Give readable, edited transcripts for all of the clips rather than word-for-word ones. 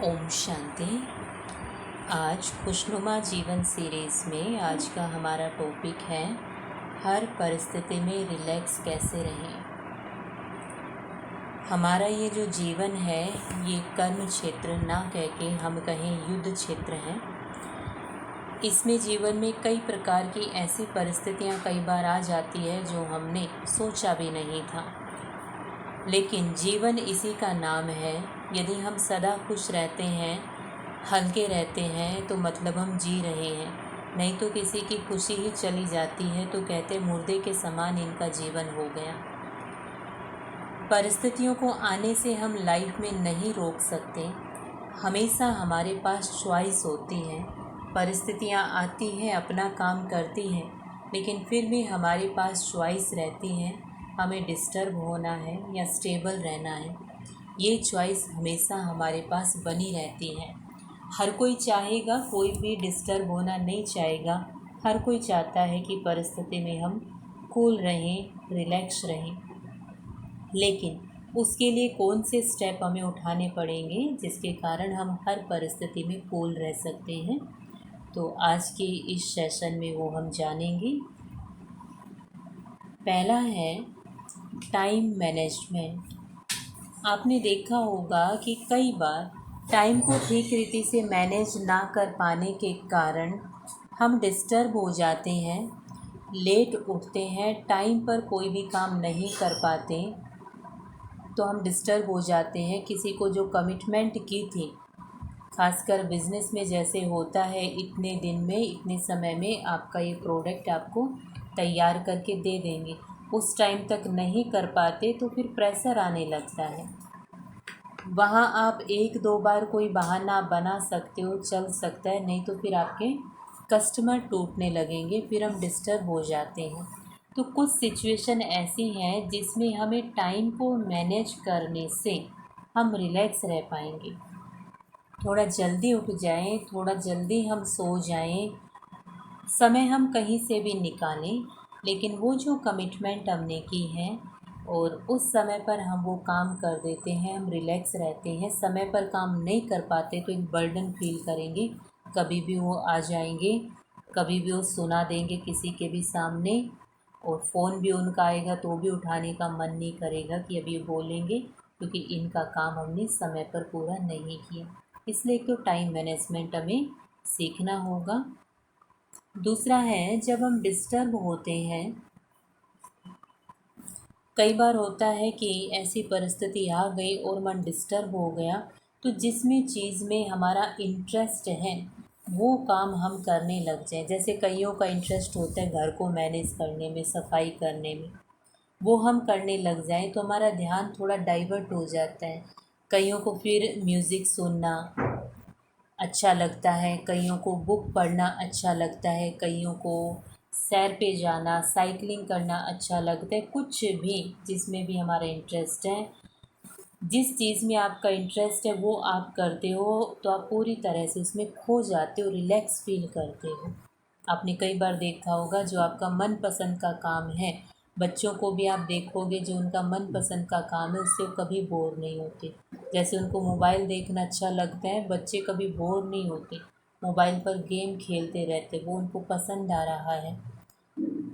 ओम शांति। आज खुशनुमा जीवन सीरीज़ में आज का हमारा टॉपिक है हर परिस्थिति में रिलैक्स कैसे रहें। हमारा ये जो जीवन है ये कर्म क्षेत्र ना कह के हम कहें युद्ध क्षेत्र है। इसमें जीवन में कई प्रकार की ऐसी परिस्थितियां कई बार आ जाती है जो हमने सोचा भी नहीं था, लेकिन जीवन इसी का नाम है। यदि हम सदा खुश रहते हैं, हल्के रहते हैं तो मतलब हम जी रहे हैं, नहीं तो किसी की खुशी ही चली जाती है तो कहते मुर्दे के समान इनका जीवन हो गया। परिस्थितियों को आने से हम लाइफ में नहीं रोक सकते, हमेशा हमारे पास चॉइस होती है। परिस्थितियाँ आती हैं, अपना काम करती हैं, लेकिन फिर भी हमारे पास चॉइस रहती है, हमें डिस्टर्ब होना है या स्टेबल रहना है। ये चॉइस हमेशा हमारे पास बनी रहती है। हर कोई चाहेगा, कोई भी डिस्टर्ब होना नहीं चाहेगा। हर कोई चाहता है कि परिस्थिति में हम कूल रहें, रिलैक्स रहें, लेकिन उसके लिए कौन से स्टेप हमें उठाने पड़ेंगे जिसके कारण हम हर परिस्थिति में कूल रह सकते हैं। तो आज के इस सेशन में वो हम जानेंगे। पहला है टाइम मैनेजमेंट। आपने देखा होगा कि कई बार टाइम को ठीक रीति से मैनेज ना कर पाने के कारण हम डिस्टर्ब हो जाते हैं, लेट उठते हैं, टाइम पर कोई भी काम नहीं कर पाते, तो हम डिस्टर्ब हो जाते हैं। किसी को जो कमिटमेंट की थी, खासकर बिज़नेस में जैसे होता है, इतने दिन में इतने समय में आपका ये प्रोडक्ट आपको तैयार करके दे देंगे, उस टाइम तक नहीं कर पाते तो फिर प्रेशर आने लगता है। वहाँ आप एक दो बार कोई बहाना बना सकते हो, चल सकता है, नहीं तो फिर आपके कस्टमर टूटने लगेंगे, फिर हम डिस्टर्ब हो जाते हैं। तो कुछ सिचुएशन ऐसी हैं जिसमें हमें टाइम को मैनेज करने से हम रिलैक्स रह पाएंगे। थोड़ा जल्दी उठ जाएं, थोड़ा जल्दी हम सो जाएं, समय हम कहीं से भी निकालें, लेकिन वो जो कमिटमेंट हमने की है और उस समय पर हम वो काम कर देते हैं, हम रिलैक्स रहते हैं। समय पर काम नहीं कर पाते तो एक बर्डन फील करेंगे, कभी भी वो आ जाएंगे, कभी भी वो सुना देंगे किसी के भी सामने, और फ़ोन भी उनका आएगा तो भी उठाने का मन नहीं करेगा कि अभी बोलेंगे, क्योंकि इनका काम हमने समय पर पूरा नहीं किया। इसलिए तो टाइम मैनेजमेंट हमें सीखना होगा। दूसरा है, जब हम डिस्टर्ब होते हैं, कई बार होता है कि ऐसी परिस्थिति आ गई और मन डिस्टर्ब हो गया, तो जिसमें चीज़ में हमारा इंटरेस्ट है वो काम हम करने लग जाए। जैसे कईयों का इंटरेस्ट होता है घर को मैनेज करने में, सफाई करने में, वो हम करने लग जाएं तो हमारा ध्यान थोड़ा डाइवर्ट हो जाता है। कईयों को फिर म्यूज़िक सुनना अच्छा लगता है, कईयों को बुक पढ़ना अच्छा लगता है, कईयों को सैर पे जाना, साइकिलिंग करना अच्छा लगता है। कुछ भी जिसमें भी हमारा इंटरेस्ट है, जिस चीज़ में आपका इंटरेस्ट है वो आप करते हो तो आप पूरी तरह से उसमें खो जाते हो, रिलैक्स फील करते हो। आपने कई बार देखा होगा जो आपका मनपसंद का काम है, बच्चों को भी आप देखोगे जो उनका मनपसंद का काम है उससे वो कभी बोर नहीं होते। जैसे उनको मोबाइल देखना अच्छा लगता है, बच्चे कभी बोर नहीं होते, मोबाइल पर गेम खेलते रहते, वो उनको पसंद आ रहा है।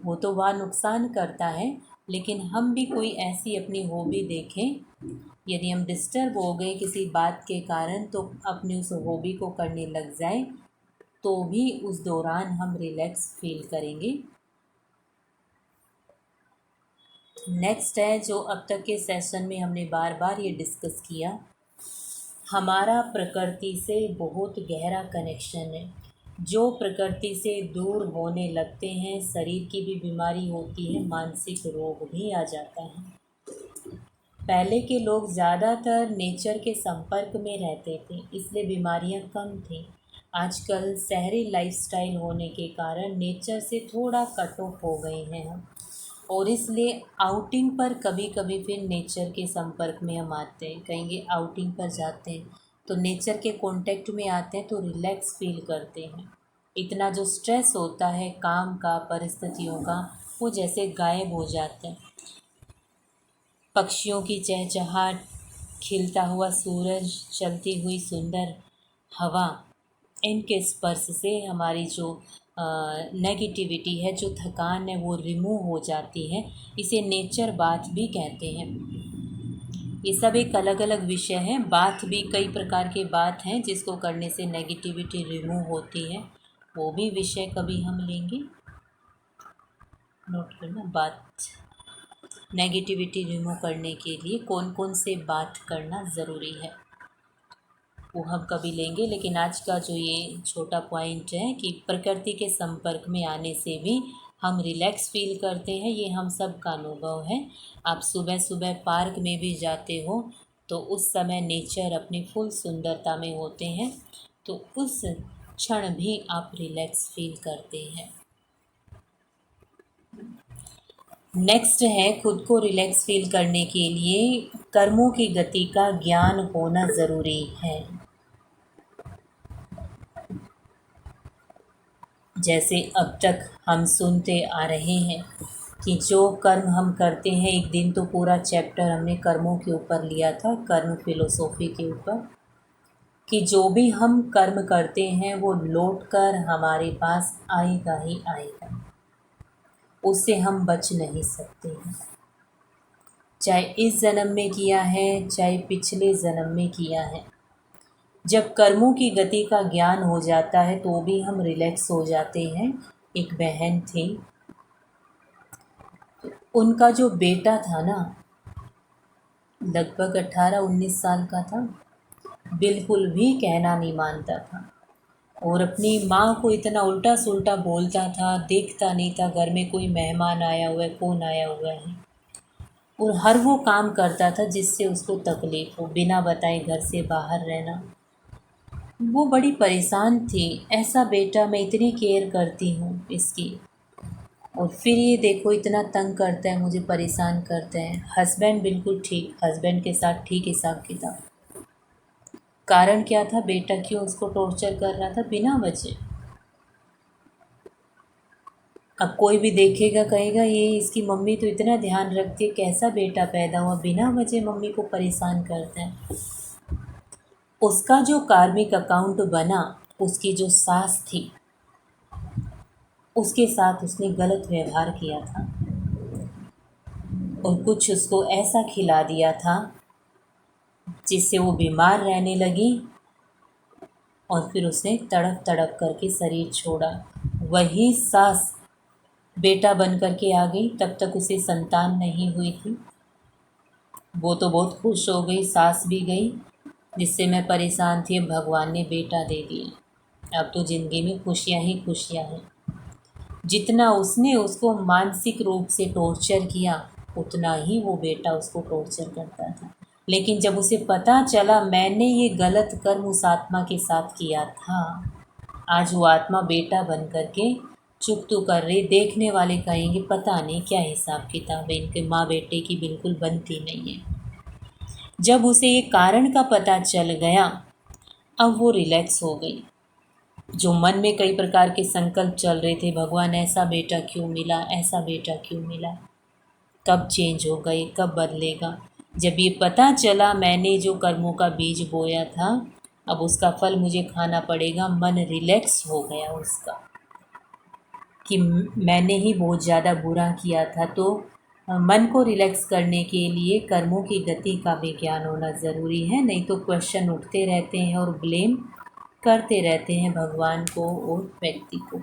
वो तो वह नुकसान करता है, लेकिन हम भी कोई ऐसी अपनी हॉबी देखें। यदि हम डिस्टर्ब हो गए किसी बात के कारण तो अपनी उस हॉबी को करने लग जाए तो भी उस दौरान हम रिलैक्स फील करेंगे। नेक्स्ट है, जो अब तक के सेशन में हमने बार बार ये डिस्कस किया, हमारा प्रकृति से बहुत गहरा कनेक्शन है। जो प्रकृति से दूर होने लगते हैं, शरीर की भी बीमारी होती है, मानसिक रोग भी आ जाता है। पहले के लोग ज़्यादातर नेचर के संपर्क में रहते थे, इसलिए बीमारियां कम थीं। आजकल शहरी लाइफस्टाइल होने के कारण नेचर से थोड़ा कट ऑफ हो गए हैं हम, और इसलिए आउटिंग पर कभी कभी फिर नेचर के संपर्क में हम आते हैं। कहेंगे आउटिंग पर जाते हैं तो नेचर के कांटेक्ट में आते हैं तो रिलैक्स फील करते हैं। इतना जो स्ट्रेस होता है काम का, परिस्थितियों का, वो जैसे गायब हो जाते हैं। पक्षियों की चहचहाट, खिलता हुआ सूरज, चलती हुई सुंदर हवा, इनके स्पर्श से हमारी जो नेगेटिविटी है, जो थकान है, वो रिमूव हो जाती है। इसे नेचर बाथ भी कहते हैं। ये सब एक अलग अलग विषय है। बाथ भी कई प्रकार के बाथ हैं जिसको करने से नेगेटिविटी रिमूव होती है, वो भी विषय कभी हम लेंगे। नोट करना, बाथ नेगेटिविटी रिमूव करने के लिए कौन कौन से बात करना ज़रूरी है, वो हम कभी लेंगे। लेकिन आज का जो ये छोटा पॉइंट है कि प्रकृति के संपर्क में आने से भी हम रिलैक्स फील करते हैं, ये हम सब का अनुभव है। आप सुबह सुबह पार्क में भी जाते हो तो उस समय नेचर अपनी फुल सुंदरता में होते हैं, तो उस क्षण भी आप रिलैक्स फील करते हैं। नेक्स्ट है, खुद को रिलैक्स फील करने के लिए कर्मों की गति का ज्ञान होना ज़रूरी है। जैसे अब तक हम सुनते आ रहे हैं कि जो कर्म हम करते हैं, एक दिन तो पूरा चैप्टर हमने कर्मों के ऊपर लिया था, कर्म फिलोसॉफी के ऊपर, कि जो भी हम कर्म करते हैं वो लौट कर हमारे पास आएगा ही आएगा, उससे हम बच नहीं सकते हैं। चाहे इस जन्म में किया है, चाहे पिछले जन्म में किया है। जब कर्मों की गति का ज्ञान हो जाता है तो भी हम रिलैक्स हो जाते हैं। एक बहन थी, उनका जो बेटा था ना, लगभग 18-19 साल का था, बिल्कुल भी कहना नहीं मानता था और अपनी माँ को इतना उल्टा सुल्टा बोलता था, देखता नहीं था घर में कोई मेहमान आया हुआ है, कौन आया हुआ है, और हर वो काम करता था जिससे उसको तकलीफ़ हो, बिना बताए घर से बाहर रहना। वो बड़ी परेशान थी, ऐसा बेटा, मैं इतनी केयर करती हूँ इसकी, और फिर ये देखो इतना तंग करता है, मुझे परेशान करता है। हस्बैंड बिल्कुल ठीक, हस्बैंड के साथ ठीक हिसाब किताब। कारण क्या था, बेटा क्यों उसको टॉर्चर कर रहा था बिना वजह। अब कोई भी देखेगा कहेगा ये इसकी मम्मी तो इतना ध्यान रखती है, कैसा बेटा पैदा हुआ, बिना वजह मम्मी को परेशान करता है। उसका जो कार्मिक अकाउंट बना, उसकी जो सास थी उसके साथ उसने गलत व्यवहार किया था और कुछ उसको ऐसा खिला दिया था जिससे वो बीमार रहने लगी, और फिर उसने तड़प तड़प करके शरीर छोड़ा। वही सास बेटा बन करके आ गई, तब तक उसे संतान नहीं हुई थी। वो तो बहुत खुश हो गई, सास भी गई, जिससे मैं परेशान थी, अब भगवान ने बेटा दे दिया, अब तो ज़िंदगी में खुशियाँ ही खुशियाँ हैं। जितना उसने उसको मानसिक रूप से टॉर्चर किया, उतना ही वो बेटा उसको टॉर्चर करता था। लेकिन जब उसे पता चला मैंने ये गलत कर्म उस आत्मा के साथ किया था, आज वो आत्मा बेटा बन करके चुप तो कर रही, देखने वाले कहेंगे पता नहीं क्या हिसाब किताब है, इनके माँ बेटे की बिल्कुल बनती नहीं है। जब उसे ये कारण का पता चल गया, अब वो रिलैक्स हो गई। जो मन में कई प्रकार के संकल्प चल रहे थे, भगवान ऐसा बेटा क्यों मिला, ऐसा बेटा क्यों मिला, कब चेंज होगा ये, कब बदलेगा, जब ये पता चला मैंने जो कर्मों का बीज बोया था अब उसका फल मुझे खाना पड़ेगा, मन रिलैक्स हो गया उसका कि मैंने ही बहुत ज़्यादा बुरा किया था। तो मन को रिलैक्स करने के लिए कर्मों की गति का भी ज्ञान होना ज़रूरी है, नहीं तो क्वेश्चन उठते रहते हैं और ब्लेम करते रहते हैं भगवान को और व्यक्ति को।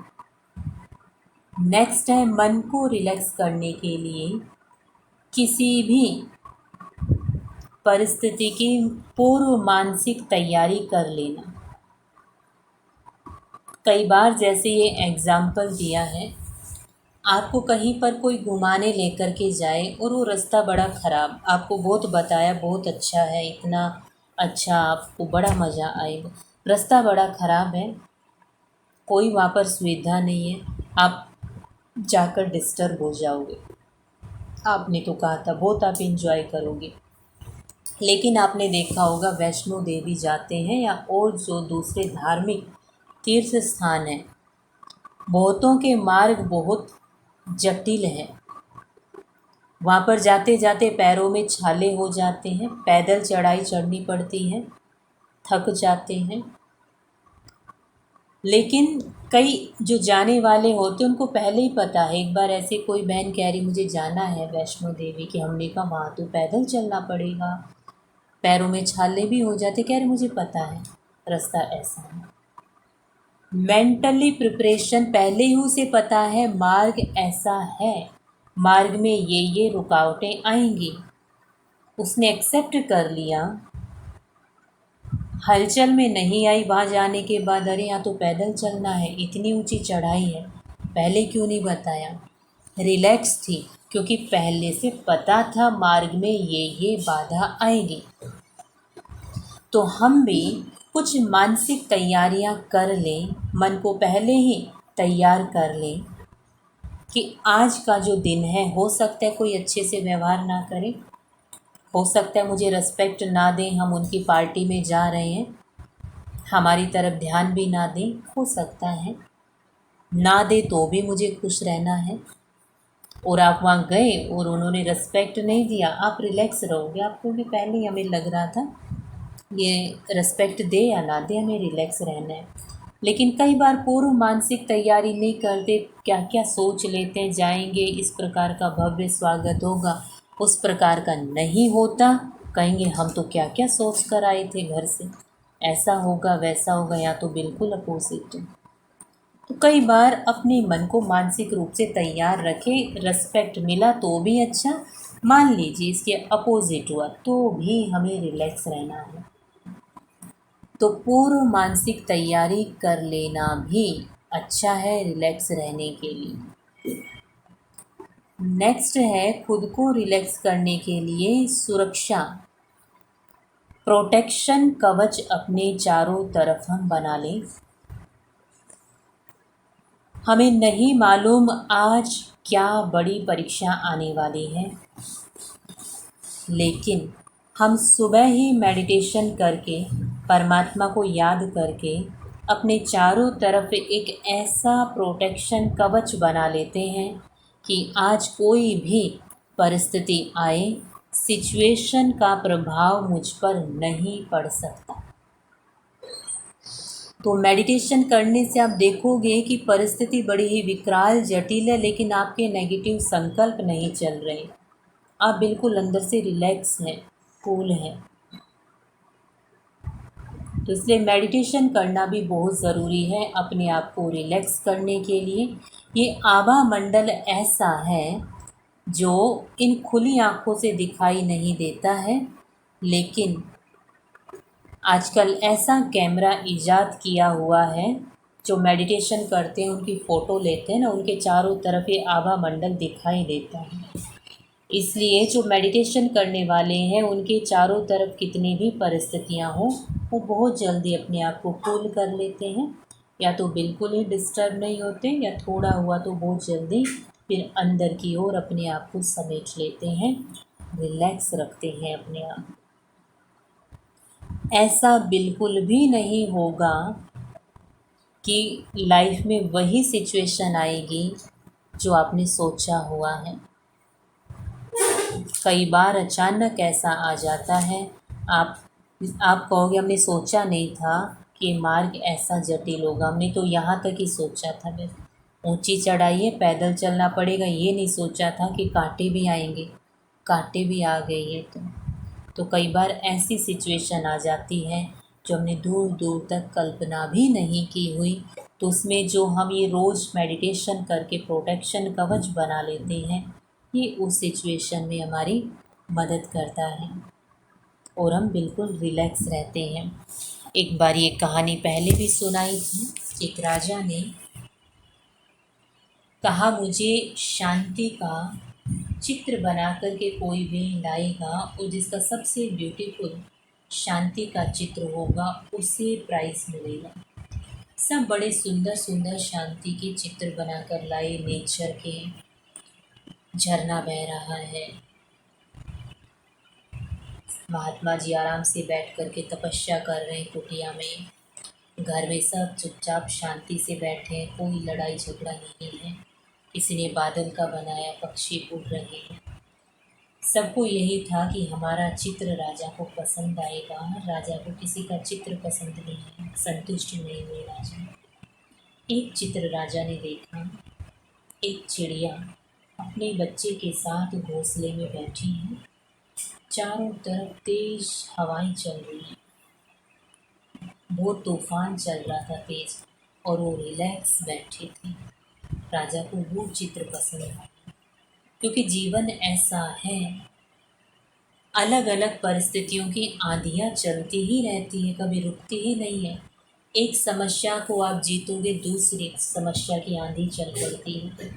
नेक्स्ट है, मन को रिलैक्स करने के लिए किसी भी परिस्थिति की पूर्व मानसिक तैयारी कर लेना। कई बार जैसे ये एग्ज़ाम्पल दिया है, आपको कहीं पर कोई घुमाने लेकर के जाए और वो रास्ता बड़ा ख़राब, आपको बहुत बताया बहुत अच्छा है, इतना अच्छा, आपको बड़ा मज़ा आएगा, रास्ता बड़ा ख़राब है, कोई वहाँ पर सुविधा नहीं है, आप जाकर डिस्टर्ब हो जाओगे। आपने तो कहा था बहुत आप इंजॉय करोगे, लेकिन आपने देखा होगा वैष्णो देवी जाते हैं या और जो दूसरे धार्मिक तीर्थ स्थान हैं, बहुतों के मार्ग बहुत जटिल हैं, वहाँ पर जाते जाते पैरों में छाले हो जाते हैं, पैदल चढ़ाई चढ़नी पड़ती है, थक जाते हैं। लेकिन कई जो जाने वाले होते हैं उनको पहले ही पता है। एक बार ऐसे कोई बहन कह रही मुझे जाना है वैष्णो देवी, कि हमने कहा वहाँ तो पैदल चलना पड़ेगा, पैरों में छाले भी हो जाते। कह रहे मुझे पता है रास्ता ऐसा है। मेंटली प्रिपरेशन पहले ही उसे पता है, मार्ग ऐसा है, मार्ग में ये रुकावटें आएंगी, उसने एक्सेप्ट कर लिया। हलचल में नहीं आई वहाँ जाने के बाद, अरे यहाँ तो पैदल चलना है, इतनी ऊंची चढ़ाई है, पहले क्यों नहीं बताया। रिलैक्स थी क्योंकि पहले से पता था मार्ग में ये बाधा आएगी। तो हम भी कुछ मानसिक तैयारियां कर लें, मन को पहले ही तैयार कर लें कि आज का जो दिन है हो सकता है कोई अच्छे से व्यवहार ना करे, हो सकता है मुझे रिस्पेक्ट ना दें, हम उनकी पार्टी में जा रहे हैं, हमारी तरफ ध्यान भी ना दें, हो सकता है ना दे तो भी मुझे खुश रहना है। और आप वहाँ गए और उन्होंने रिस्पेक्ट नहीं दिया, आप रिलैक्स रहोगे। आपको भी पहले ही हमें लग रहा था ये रिस्पेक्ट दे या ना दे, हमें रिलैक्स रहना है। लेकिन कई बार पूर्व मानसिक तैयारी नहीं करते, क्या क्या सोच लेते हैं, जाएंगे इस प्रकार का भव्य स्वागत होगा, उस प्रकार का नहीं होता, कहेंगे हम तो क्या क्या सोच कर आए थे घर से, ऐसा होगा वैसा होगा, या तो बिल्कुल अपोजिट। तो कई बार अपने मन को मानसिक रूप से तैयार रखें। रिस्पेक्ट मिला तो भी अच्छा, मान लीजिए इसके अपोजिट हुआ तो भी हमें रिलैक्स रहना है। तो पूर्व मानसिक तैयारी कर लेना भी अच्छा है रिलैक्स रहने के लिए। नेक्स्ट है खुद को रिलैक्स करने के लिए सुरक्षा, प्रोटेक्शन कवच अपने चारों तरफ हम बना लें। हमें नहीं मालूम आज क्या बड़ी परीक्षा आने वाली है, लेकिन हम सुबह ही मेडिटेशन करके, परमात्मा को याद करके अपने चारों तरफ एक ऐसा प्रोटेक्शन कवच बना लेते हैं कि आज कोई भी परिस्थिति आए, सिचुएशन का प्रभाव मुझ पर नहीं पड़ सकता। तो मेडिटेशन करने से आप देखोगे कि परिस्थिति बड़ी ही विकराल जटिल है, लेकिन आपके नेगेटिव संकल्प नहीं चल रहे, आप बिल्कुल अंदर से रिलैक्स हैं, कूल हैं। तो इसलिए मेडिटेशन करना भी बहुत ज़रूरी है अपने आप को रिलैक्स करने के लिए। ये आभा मंडल ऐसा है जो इन खुली आँखों से दिखाई नहीं देता है, लेकिन आजकल ऐसा कैमरा इजाद किया हुआ है, जो मेडिटेशन करते हैं उनकी फ़ोटो लेते हैं ना, उनके चारों तरफ ये आभा मंडल दिखाई देता है। इसलिए जो मेडिटेशन करने वाले हैं उनके चारों तरफ कितनी भी परिस्थितियां हों, वो बहुत जल्दी अपने आप को कूल कर लेते हैं, या तो बिल्कुल ही डिस्टर्ब नहीं होते, या थोड़ा हुआ तो बहुत जल्दी फिर अंदर की ओर अपने आप को समेट लेते हैं, रिलैक्स रखते हैं अपने आप। ऐसा बिल्कुल भी नहीं होगा कि लाइफ में वही सिचुएशन आएगी जो आपने सोचा हुआ है। कई बार अचानक ऐसा आ जाता है, आप कहोगे हमने सोचा नहीं था कि मार्ग ऐसा जटिल होगा, हमने तो यहाँ तक ही सोचा था, बस ऊंची चढ़ाई है, पैदल चलना पड़ेगा, ये नहीं सोचा था कि कांटे भी आएंगे, कांटे भी आ गए ये तो कई बार ऐसी सिचुएशन आ जाती है जो हमने दूर दूर तक कल्पना भी नहीं की हुई। तो उसमें जो हम ये रोज़ मेडिटेशन करके प्रोटेक्शन कवच बना लेते हैं, ये उस सिचुएशन में हमारी मदद करता है और हम बिल्कुल रिलैक्स रहते हैं। एक बार ये कहानी पहले भी सुनाई थी। एक राजा ने कहा मुझे शांति का चित्र बना कर के कोई भी लाएगा और जिसका सबसे ब्यूटीफुल शांति का चित्र होगा उसे प्राइज़ मिलेगा। सब बड़े सुंदर सुंदर शांति के चित्र बनाकर लाए, नेचर के, झरना बह रहा है, महात्मा जी आराम से बैठ कर के तपस्या कर रहे हैं कुटिया में, घर में सब चुपचाप शांति से बैठे हैं, कोई लड़ाई झगड़ा नहीं है, किसी ने बादल का बनाया, पक्षी उड़ रहे हैं, सबको यही था कि हमारा चित्र राजा को पसंद आएगा। राजा को किसी का चित्र पसंद नहीं है, संतुष्ट नहीं हुए राजा। एक चित्र राजा ने देखा, एक चिड़िया अपने बच्चे के साथ घोंसले में बैठी है। चारों तरफ तेज हवाएं चल रही हैं, बहुत तूफान चल रहा था तेज, और वो रिलैक्स बैठे थे। राजा को वो चित्र पसंद आया, क्योंकि जीवन ऐसा है, अलग अलग परिस्थितियों की आंधियाँ चलती ही रहती है, कभी रुकती ही नहीं है। एक समस्या को आप जीतोगे, दूसरी समस्या की आंधी चल पड़ती है।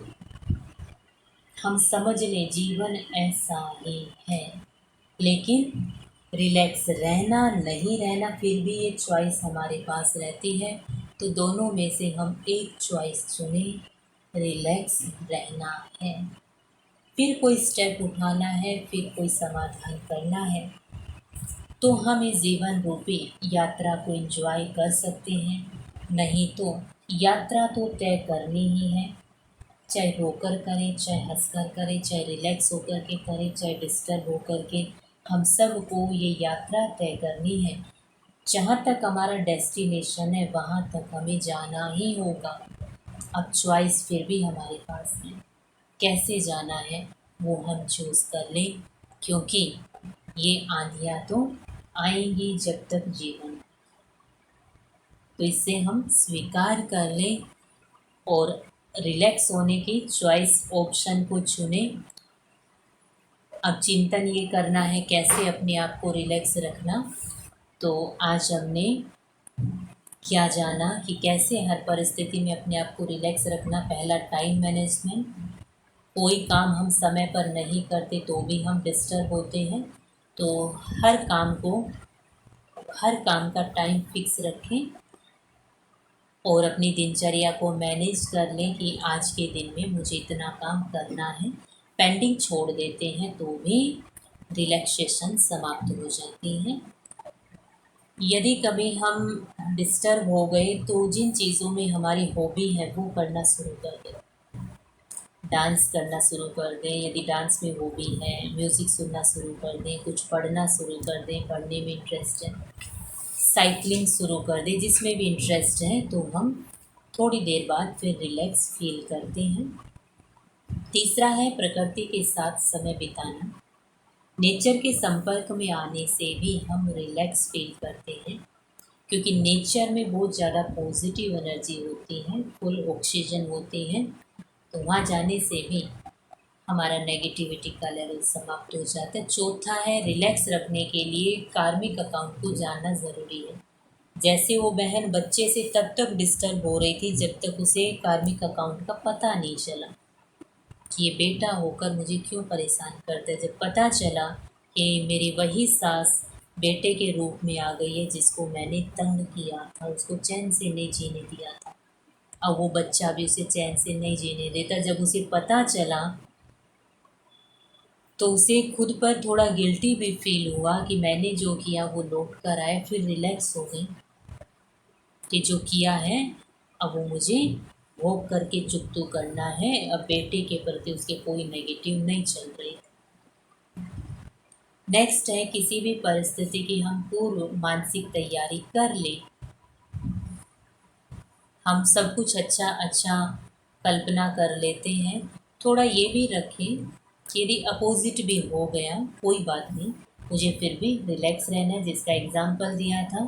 हम समझ लें जीवन ऐसा ही है, लेकिन रिलैक्स रहना नहीं रहना फिर भी ये चॉइस हमारे पास रहती है। तो दोनों में से हम एक चॉइस चुने, रिलैक्स रहना है। फिर कोई स्टेप उठाना है, फिर कोई समाधान करना है, तो हम इस जीवन रूपी यात्रा को एंजॉय कर सकते हैं। नहीं तो यात्रा तो तय करनी ही है, चाहे रोकर करें, चाहे हंसकर करें, चाहे रिलैक्स होकर के करें, चाहे डिस्टर्ब होकर के, हम सब को ये यात्रा तय करनी है। जहाँ तक हमारा डेस्टिनेशन है वहाँ तक हमें जाना ही होगा। अब चॉइस फिर भी हमारे पास है, कैसे जाना है वो हम चूज़ कर लें, क्योंकि ये आंधियाँ तो आएंगी जब तक जीवन, तो इसे हम स्वीकार कर लें और रिलैक्स होने की चॉइस ऑप्शन को चुने। अब चिंतन ये करना है कैसे अपने आप को रिलैक्स रखना। तो आज हमने क्या जाना कि कैसे हर परिस्थिति में अपने आप को रिलैक्स रखना। पहला, टाइम मैनेजमेंट। कोई काम हम समय पर नहीं करते तो भी हम डिस्टर्ब होते हैं, तो हर काम का टाइम फिक्स रखें और अपनी दिनचर्या को मैनेज कर लें कि आज के दिन में मुझे इतना काम करना है। पेंडिंग छोड़ देते हैं तो भी रिलैक्सेशन समाप्त हो जाती है। यदि कभी हम डिस्टर्ब हो गए तो जिन चीज़ों में हमारी हॉबी है वो करना शुरू कर दें। डांस करना शुरू कर दें, यदि डांस में हॉबी है, म्यूज़िक सुनना शुरू कर दें, कुछ पढ़ना शुरू कर दें, पढ़ने में इंटरेस्ट है, साइकिलिंग शुरू कर दें, जिसमें भी इंटरेस्ट है, तो हम थोड़ी देर बाद फिर रिलैक्स फील करते हैं। तीसरा है प्रकृति के साथ समय बिताना। नेचर के संपर्क में आने से भी हम रिलैक्स फील करते हैं, क्योंकि नेचर में बहुत ज़्यादा पॉजिटिव एनर्जी होती है, फुल ऑक्सीजन होती है, तो वहाँ जाने से भी हमारा नेगेटिविटी का लेवल समाप्त हो जाता है। चौथा है रिलैक्स रखने के लिए कार्मिक अकाउंट को जानना ज़रूरी है। जैसे वो बहन बच्चे से तब तक डिस्टर्ब हो रही थी जब तक उसे कार्मिक अकाउंट का पता नहीं चला कि ये बेटा होकर मुझे क्यों परेशान करता है। जब पता चला कि मेरी वही सास बेटे के रूप में आ गई है जिसको मैंने तंग किया था, उसको चैन से नहीं जीने दिया था, अब वो बच्चा भी उसे चैन से नहीं जीने देता। जब उसे पता चला तो उसे खुद पर थोड़ा गिल्टी भी फील हुआ कि मैंने जो किया वो लौट कर आए। फिर रिलैक्स हो गई कि जो किया है अब वो मुझे भोग करके चुकतू करना है। अब बेटे के प्रति उसके कोई नेगेटिव नहीं चल रही। नेक्स्ट है किसी भी परिस्थिति की हम पूर्व मानसिक तैयारी कर ले। हम सब कुछ अच्छा अच्छा कल्पना कर लेते हैं। थोड़ा ये भी रखें कि यदि अपोजिट भी हो गया कोई बात नहीं, मुझे फिर भी रिलैक्स रहना है। जिसका एग्ज़ाम्पल दिया था,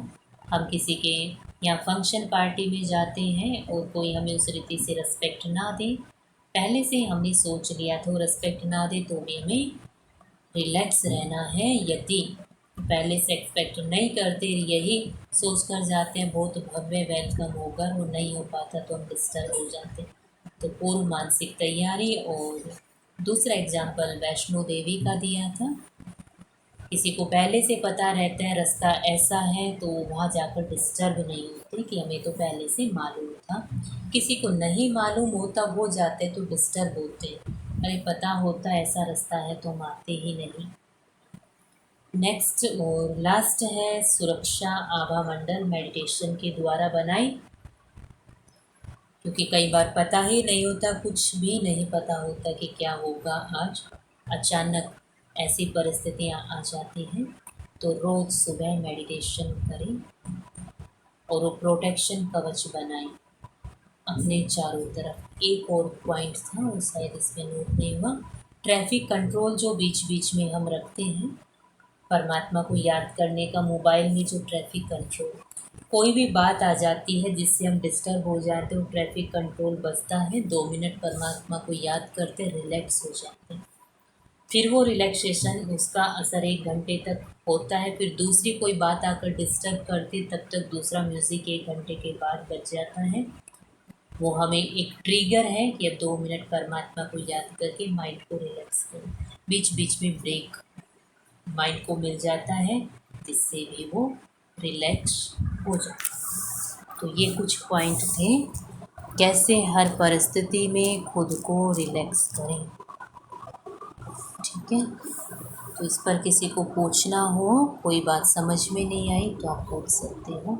हम किसी के यहाँ फंक्शन पार्टी में जाते हैं और कोई हमें उस रीति से रिस्पेक्ट ना दे, पहले से हमने सोच लिया था वो रिस्पेक्ट ना दे तो भी हमें रिलैक्स रहना है। यदि पहले से एक्सपेक्ट नहीं करते, यही सोच कर जाते हैं बहुत भव्य वेलकम होगा, वो नहीं हो पाता तो हम डिस्टर्ब हो जाते। तो पूर्व मानसिक तैयारी। और दूसरा एग्जाम्पल वैष्णो देवी का दिया था। किसी को पहले से पता रहता है रास्ता ऐसा है तो वहाँ जाकर डिस्टर्ब नहीं होते कि हमें तो पहले से मालूम था। किसी को नहीं मालूम होता वो जाते तो डिस्टर्ब होते, अरे पता होता ऐसा रास्ता है तो हम आते ही नहीं। नेक्स्ट और लास्ट है सुरक्षा आभा मंडल मेडिटेशन के द्वारा बनाई, क्योंकि कई बार पता ही नहीं होता, कुछ भी नहीं पता होता कि क्या होगा आज। अचानक ऐसी परिस्थितियाँ आ जाती हैं तो रोज़ सुबह मेडिटेशन करें और वो प्रोटेक्शन कवच बनाएं अपने चारों तरफ। एक और पॉइंट था वो शायद इसमें नोट नहीं हुआ, ट्रैफिक कंट्रोल जो बीच बीच में हम रखते हैं परमात्मा को याद करने का। मोबाइल में जो ट्रैफिक कंट्रोल, कोई भी बात आ जाती है जिससे हम डिस्टर्ब हो जाते हैं, ट्रैफिक कंट्रोल बजता है, 2 मिनट परमात्मा को याद करते रिलैक्स हो जाते हैं। फिर वो रिलैक्सेशन उसका असर 1 घंटे तक होता है, फिर दूसरी कोई बात आकर डिस्टर्ब करती तब तक दूसरा म्यूज़िक 1 घंटे के बाद बज जाता है। वो हमें एक ट्रिगर है कि अब 2 मिनट परमात्मा को याद करके माइंड को रिलैक्स करें। बीच बीच में ब्रेक माइंड को मिल जाता है जिससे भी वो रिलैक्स हो जाता है। तो ये कुछ पॉइंट थे कैसे हर परिस्थिति में खुद को रिलैक्स करें। ठीक है, तो इस पर किसी को पूछना हो, कोई बात समझ में नहीं आई तो आप पूछ सकते हो।